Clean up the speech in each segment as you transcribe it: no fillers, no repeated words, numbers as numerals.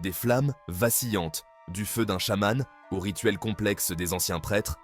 Des flammes vacillantes, du feu d'un chaman aux rituels complexes des anciens prêtres,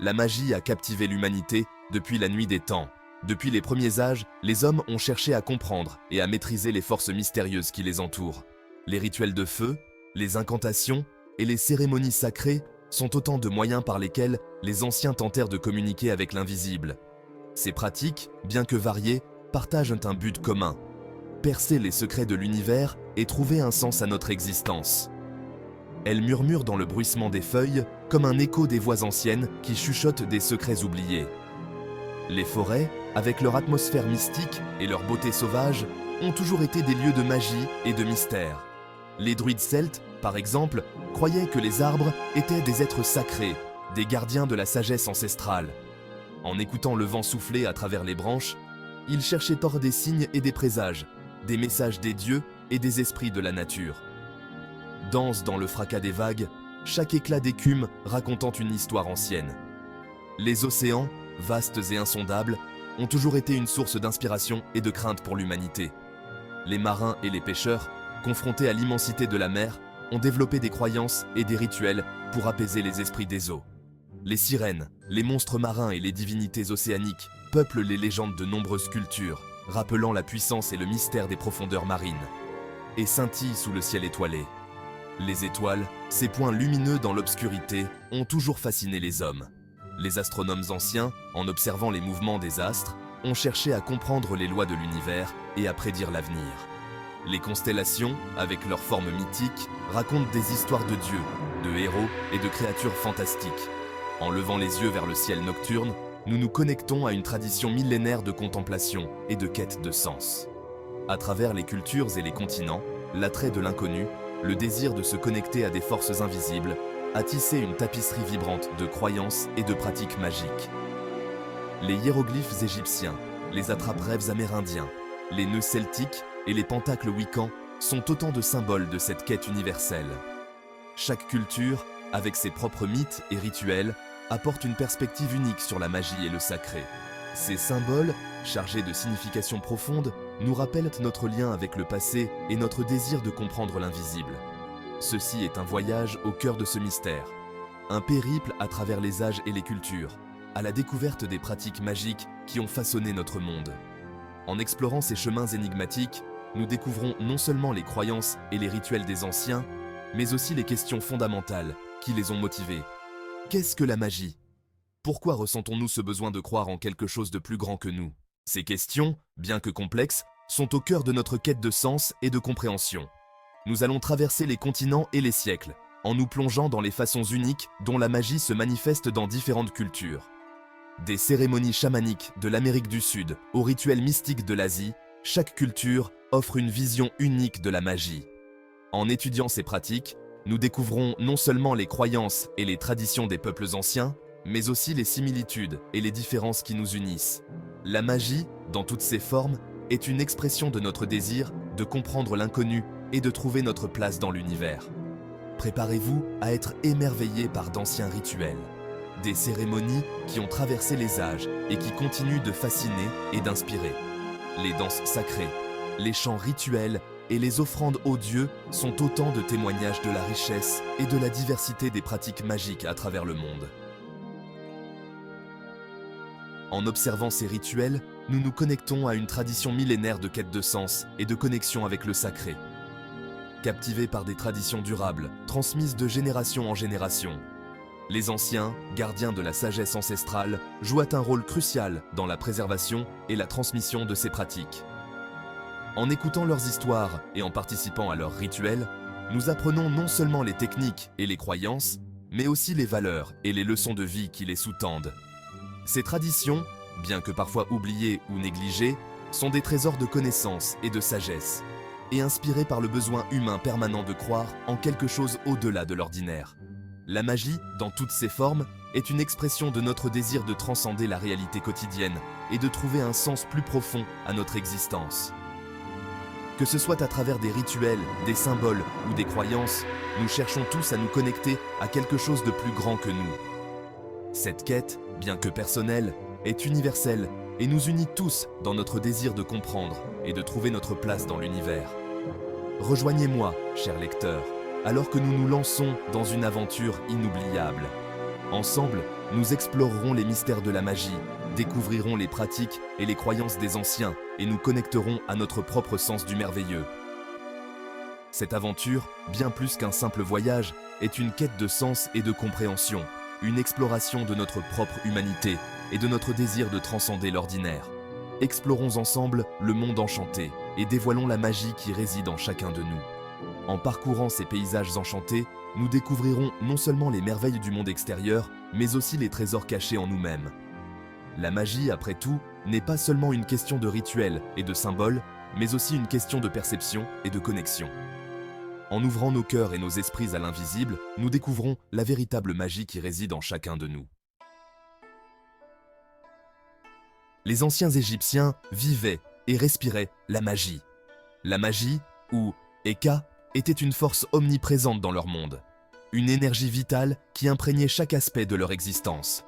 la magie a captivé l'humanité depuis la nuit des temps. Depuis les premiers âges, les hommes ont cherché à comprendre et à maîtriser les forces mystérieuses qui les entourent. Les rituels de feu, les incantations et les cérémonies sacrées sont autant de moyens par lesquels les anciens tentèrent de communiquer avec l'invisible. Ces pratiques, bien que variées, partagent un but commun: percer les secrets de l'univers et trouver un sens à notre existence. Elles murmurent dans le bruissement des feuilles comme un écho des voix anciennes qui chuchotent des secrets oubliés. Les forêts, avec leur atmosphère mystique et leur beauté sauvage, ont toujours été des lieux de magie et de mystère. Les druides celtes, par exemple, croyaient que les arbres étaient des êtres sacrés, des gardiens de la sagesse ancestrale. En écoutant le vent souffler à travers les branches, ils cherchaient or des signes et des présages, des messages des dieux et des esprits de la nature. Danse dans le fracas des vagues, chaque éclat d'écume racontant une histoire ancienne. Les océans, vastes et insondables, ont toujours été une source d'inspiration et de crainte pour l'humanité. Les marins et les pêcheurs, confrontés à l'immensité de la mer, ont développé des croyances et des rituels pour apaiser les esprits des eaux. Les sirènes, les monstres marins et les divinités océaniques peuplent les légendes de nombreuses cultures, rappelant la puissance et le mystère des profondeurs marines, et scintillent sous le ciel étoilé. Les étoiles, ces points lumineux dans l'obscurité, ont toujours fasciné les hommes. Les astronomes anciens, en observant les mouvements des astres, ont cherché à comprendre les lois de l'univers et à prédire l'avenir. Les constellations, avec leurs formes mythiques, racontent des histoires de dieux, de héros et de créatures fantastiques. En levant les yeux vers le ciel nocturne, nous nous connectons à une tradition millénaire de contemplation et de quête de sens. À travers les cultures et les continents, l'attrait de l'inconnu, le désir de se connecter à des forces invisibles, a tissé une tapisserie vibrante de croyances et de pratiques magiques. Les hiéroglyphes égyptiens, les attrape-rêves amérindiens, les nœuds celtiques et les pentacles wiccans sont autant de symboles de cette quête universelle. Chaque culture, avec ses propres mythes et rituels, apporte une perspective unique sur la magie et le sacré. Ces symboles, chargés de signification profonde, nous rappellent notre lien avec le passé et notre désir de comprendre l'invisible. Ceci est un voyage au cœur de ce mystère, un périple à travers les âges et les cultures, à la découverte des pratiques magiques qui ont façonné notre monde. En explorant ces chemins énigmatiques, nous découvrons non seulement les croyances et les rituels des anciens, mais aussi les questions fondamentales qui les ont motivés. Qu'est-ce que la magie ? Pourquoi ressentons-nous ce besoin de croire en quelque chose de plus grand que nous ? Ces questions, bien que complexes, sont au cœur de notre quête de sens et de compréhension. Nous allons traverser les continents et les siècles, en nous plongeant dans les façons uniques dont la magie se manifeste dans différentes cultures. Des cérémonies chamaniques de l'Amérique du Sud aux rituels mystiques de l'Asie, chaque culture offre une vision unique de la magie. En étudiant ces pratiques, nous découvrons non seulement les croyances et les traditions des peuples anciens, mais aussi les similitudes et les différences qui nous unissent. La magie, dans toutes ses formes, est une expression de notre désir de comprendre l'inconnu et de trouver notre place dans l'univers. Préparez-vous à être émerveillés par d'anciens rituels, des cérémonies qui ont traversé les âges et qui continuent de fasciner et d'inspirer. Les danses sacrées, les chants rituels et les offrandes aux dieux sont autant de témoignages de la richesse et de la diversité des pratiques magiques à travers le monde. En observant ces rituels, nous nous connectons à une tradition millénaire de quête de sens et de connexion avec le sacré. Captivés par des traditions durables, transmises de génération en génération, les anciens, gardiens de la sagesse ancestrale, jouaient un rôle crucial dans la préservation et la transmission de ces pratiques. En écoutant leurs histoires et en participant à leurs rituels, nous apprenons non seulement les techniques et les croyances, mais aussi les valeurs et les leçons de vie qui les sous-tendent. Ces traditions, bien que parfois oubliées ou négligées, sont des trésors de connaissances et de sagesse, et inspirées par le besoin humain permanent de croire en quelque chose au-delà de l'ordinaire. La magie, dans toutes ses formes, est une expression de notre désir de transcender la réalité quotidienne et de trouver un sens plus profond à notre existence. Que ce soit à travers des rituels, des symboles ou des croyances, nous cherchons tous à nous connecter à quelque chose de plus grand que nous. Cette quête, bien que personnelle, est universelle et nous unit tous dans notre désir de comprendre et de trouver notre place dans l'univers. rejoignez-moi, chers lecteurs, alors que nous nous lançons dans une aventure inoubliable. Ensemble, nous explorerons les mystères de la magie, découvrirons les pratiques et les croyances des anciens et nous connecterons à notre propre sens du merveilleux. Cette aventure, bien plus qu'un simple voyage, est une quête de sens et de compréhension, une exploration de notre propre humanité et de notre désir de transcender l'ordinaire. Explorons ensemble le monde enchanté et dévoilons la magie qui réside en chacun de nous. En parcourant ces paysages enchantés, nous découvrirons non seulement les merveilles du monde extérieur, mais aussi les trésors cachés en nous-mêmes. La magie, après tout, n'est pas seulement une question de rituels et de symboles, mais aussi une question de perception et de connexion. En ouvrant nos cœurs et nos esprits à l'invisible, nous découvrons la véritable magie qui réside en chacun de nous. Les anciens Égyptiens vivaient et respiraient la magie. La magie, ou Eka, était une force omniprésente dans leur monde, une énergie vitale qui imprégnait chaque aspect de leur existence.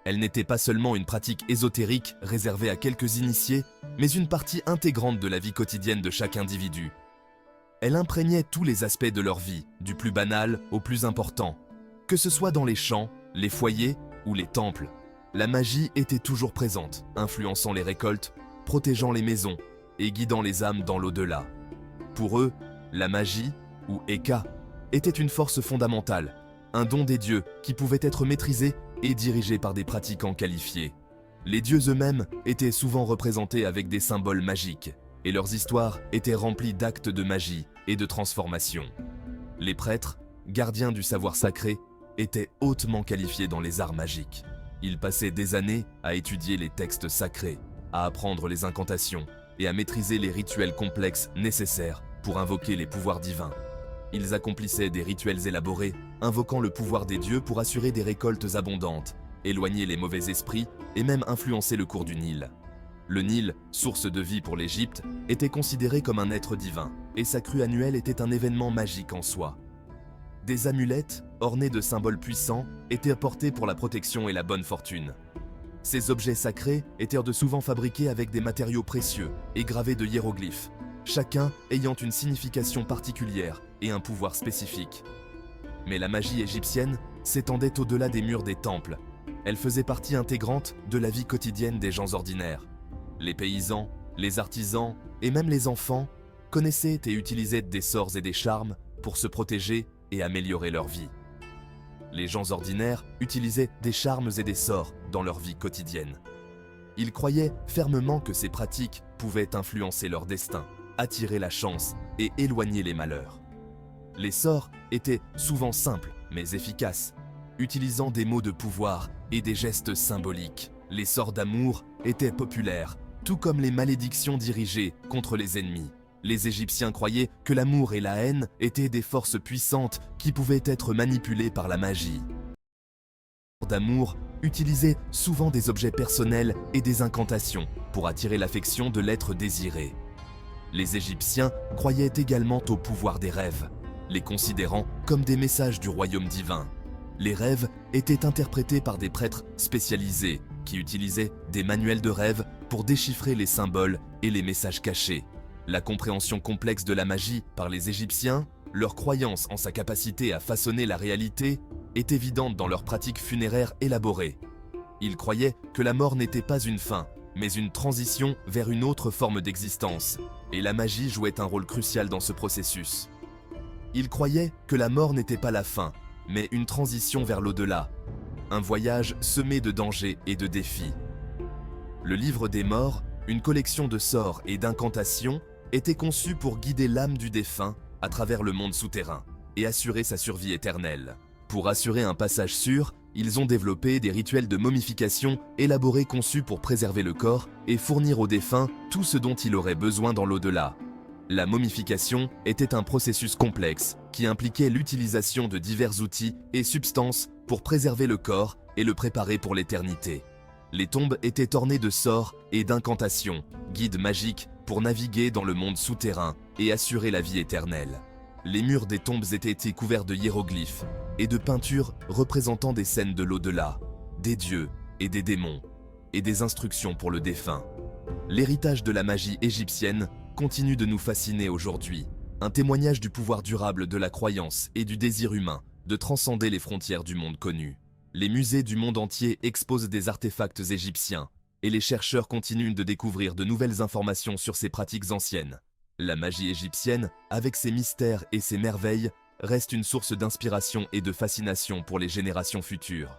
Elle n'était pas seulement une pratique ésotérique réservée à quelques initiés, mais une partie intégrante de la vie quotidienne de chaque individu. Elle imprégnait tous les aspects de leur vie, du plus banal au plus important. Que ce soit dans les champs, les foyers ou les temples, la magie était toujours présente, influençant les récoltes, protégeant les maisons et guidant les âmes dans l'au-delà. Pour eux, la magie, ou Eka, était une force fondamentale, un don des dieux qui pouvait être maîtrisé et dirigé par des pratiquants qualifiés. Les dieux eux-mêmes étaient souvent représentés avec des symboles magiques, et leurs histoires étaient remplies d'actes de magie et de transformation. Les prêtres, gardiens du savoir sacré, étaient hautement qualifiés dans les arts magiques. Ils passaient des années à étudier les textes sacrés, à apprendre les incantations et à maîtriser les rituels complexes nécessaires pour invoquer les pouvoirs divins. Ils accomplissaient des rituels élaborés, invoquant le pouvoir des dieux pour assurer des récoltes abondantes, éloigner les mauvais esprits et même influencer le cours du Nil. Le Nil, source de vie pour l'Égypte, était considéré comme un être divin, et sa crue annuelle était un événement magique en soi. Des amulettes, ornées de symboles puissants, étaient apportées pour la protection et la bonne fortune. Ces objets sacrés étaient de souvent fabriqués avec des matériaux précieux et gravés de hiéroglyphes, chacun ayant une signification particulière et un pouvoir spécifique. Mais la magie égyptienne s'étendait au-delà des murs des temples. Elle faisait partie intégrante de la vie quotidienne des gens ordinaires. Les paysans, les artisans et même les enfants connaissaient et utilisaient des sorts et des charmes pour se protéger et améliorer leur vie. Les gens ordinaires utilisaient des charmes et des sorts dans leur vie quotidienne. Ils croyaient fermement que ces pratiques pouvaient influencer leur destin, attirer la chance et éloigner les malheurs. Les sorts étaient souvent simples mais efficaces, utilisant des mots de pouvoir et des gestes symboliques. Les sorts d'amour étaient populaires, tout comme les malédictions dirigées contre les ennemis. Les Égyptiens croyaient que l'amour et la haine étaient des forces puissantes qui pouvaient être manipulées par la magie. Les sorts d'amour utilisaient souvent des objets personnels et des incantations pour attirer l'affection de l'être désiré. Les Égyptiens croyaient également au pouvoir des rêves, les considérant comme des messages du royaume divin. Les rêves étaient interprétés par des prêtres spécialisés qui utilisaient des manuels de rêves pour déchiffrer les symboles et les messages cachés. La compréhension complexe de la magie par les Égyptiens, leur croyance en sa capacité à façonner la réalité, est évidente dans leurs pratiques funéraires élaborées. Ils croyaient que la mort n'était pas une fin, mais une transition vers une autre forme d'existence, et la magie jouait un rôle crucial dans ce processus. Ils croyaient que la mort n'était pas la fin, mais une transition vers l'au-delà, un voyage semé de dangers et de défis. Le livre des morts, une collection de sorts et d'incantations, était conçu pour guider l'âme du défunt à travers le monde souterrain et assurer sa survie éternelle. Pour assurer un passage sûr, ils ont développé des rituels de momification élaborés conçus pour préserver le corps et fournir au défunt tout ce dont il aurait besoin dans l'au-delà. La momification était un processus complexe qui impliquait l'utilisation de divers outils et substances pour préserver le corps et le préparer pour l'éternité. Les tombes étaient ornées de sorts et d'incantations, guides magiques pour naviguer dans le monde souterrain et assurer la vie éternelle. Les murs des tombes étaient couverts de hiéroglyphes et de peintures représentant des scènes de l'au-delà, des dieux et des démons, et des instructions pour le défunt. L'héritage de la magie égyptienne continue de nous fasciner aujourd'hui, un témoignage du pouvoir durable de la croyance et du désir humain de transcender les frontières du monde connu. Les musées du monde entier exposent des artefacts égyptiens, et les chercheurs continuent de découvrir de nouvelles informations sur ces pratiques anciennes. La magie égyptienne, avec ses mystères et ses merveilles, reste une source d'inspiration et de fascination pour les générations futures.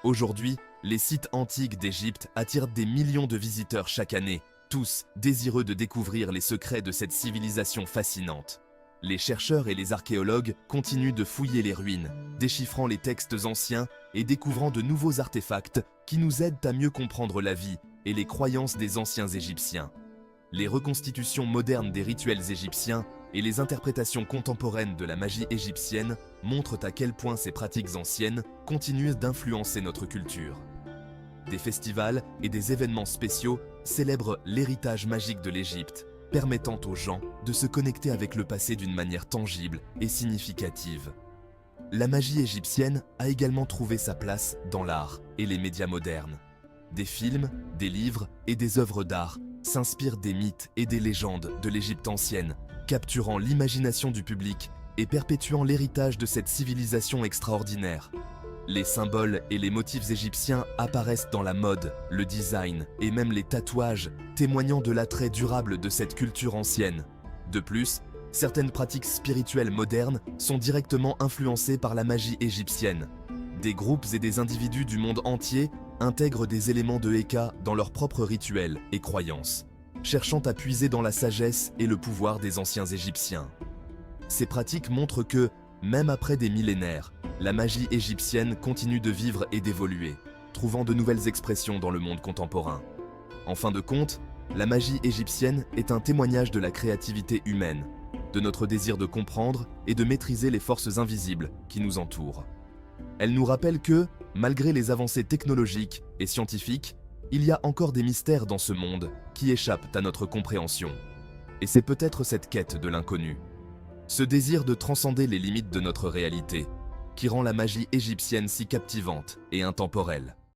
Aujourd'hui, les sites antiques d'Égypte attirent des millions de visiteurs chaque année, tous désireux de découvrir les secrets de cette civilisation fascinante. Les chercheurs et les archéologues continuent de fouiller les ruines, déchiffrant les textes anciens et découvrant de nouveaux artefacts qui nous aident à mieux comprendre la vie et les croyances des anciens Égyptiens. Les reconstitutions modernes des rituels égyptiens et les interprétations contemporaines de la magie égyptienne montrent à quel point ces pratiques anciennes continuent d'influencer notre culture. Des festivals et des événements spéciaux célèbrent l'héritage magique de l'Égypte, permettant aux gens de se connecter avec le passé d'une manière tangible et significative. La magie égyptienne a également trouvé sa place dans l'art et les médias modernes. Des films, des livres et des œuvres d'art s'inspirent des mythes et des légendes de l'Égypte ancienne, capturant l'imagination du public et perpétuant l'héritage de cette civilisation extraordinaire. Les symboles et les motifs égyptiens apparaissent dans la mode, le design et même les tatouages, témoignant de l'attrait durable de cette culture ancienne. De plus, certaines pratiques spirituelles modernes sont directement influencées par la magie égyptienne. Des groupes et des individus du monde entier intègrent des éléments de Heka dans leurs propres rituels et croyances, cherchant à puiser dans la sagesse et le pouvoir des anciens Égyptiens. Ces pratiques montrent que, même après des millénaires, la magie égyptienne continue de vivre et d'évoluer, trouvant de nouvelles expressions dans le monde contemporain. En fin de compte, la magie égyptienne est un témoignage de la créativité humaine, de notre désir de comprendre et de maîtriser les forces invisibles qui nous entourent. Elle nous rappelle que, malgré les avancées technologiques et scientifiques, il y a encore des mystères dans ce monde qui échappent à notre compréhension. Et c'est peut-être cette quête de l'inconnu, ce désir de transcender les limites de notre réalité, qui rend la magie égyptienne si captivante et intemporelle.